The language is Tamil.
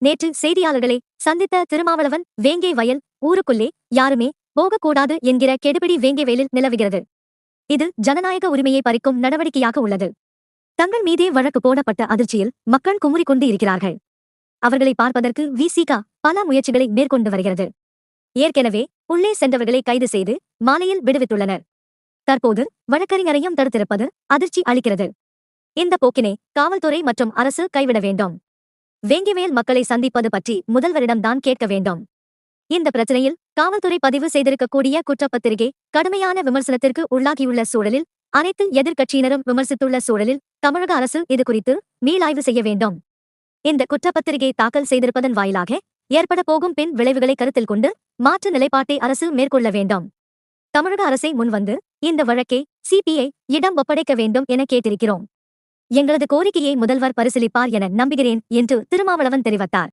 நேற்று செய்தியாளர்களை சந்தித்த திருமாவளவன், வேங்கை வயல் ஊருக்குள்ளே யாருமே போகக்கூடாது என்கிற கெடுபிடி வேங்கை வயலில் நிலவுகிறது. இது ஜனநாயக உரிமையை பறிக்கும் நடவடிக்கையாக உள்ளது. தங்கள் மீதே வழக்கு போடப்பட்ட அதிர்ச்சியில் மக்கள் குமுறிக் கொண்டு இருக்கிறார்கள். அவர்களை பார்ப்பதற்கு விசிக பல முயற்சிகளை மேற்கொண்டு வருகிறது. ஏற்கனவே உள்ளே சென்றவர்களை கைது செய்து மாலையில் விடுவித்துள்ளனர். தற்போது வழக்கறிஞரையும் தடுத்திருப்பது அதிர்ச்சி அளிக்கிறது. இந்த போக்கினை காவல்துறை மற்றும் அரசு கைவிட வேண்டும். வேங்கிவேல் மக்களை சந்திப்பது பற்றி முதல்வரிடம்தான் கேட்க வேண்டும். இந்த பிரச்சனையில் காவல்துறை பதிவு செய்திருக்கக்கூடிய குற்றப்பத்திரிகை கடுமையான விமர்சனத்திற்கு உள்ளாகியுள்ள சூழலில், அனைத்து எதிர்க்கட்சியினரும் விமர்சித்துள்ள சூழலில் தமிழக அரசு இதுகுறித்து மீளாய்வு செய்ய வேண்டும். இந்த குற்றப்பத்திரிகை தாக்கல் செய்திருப்பதன் வாயிலாக ஏற்பட போகும் பின் விளைவுகளை கருத்தில் கொண்டு மாற்று நிலைப்பாட்டை அரசு மேற்கொள்ள வேண்டும். தமிழக அரசை முன்வந்து இந்த வழக்கை சிபிஐ இடம் ஒப்படைக்க வேண்டும் என கேட்டிருக்கிறோம். எங்களது கோரிக்கையை முதல்வர் பரிசீலிப்பார் என நம்புகிறேன் என்று திருமாவளவன் தெரிவித்தார்.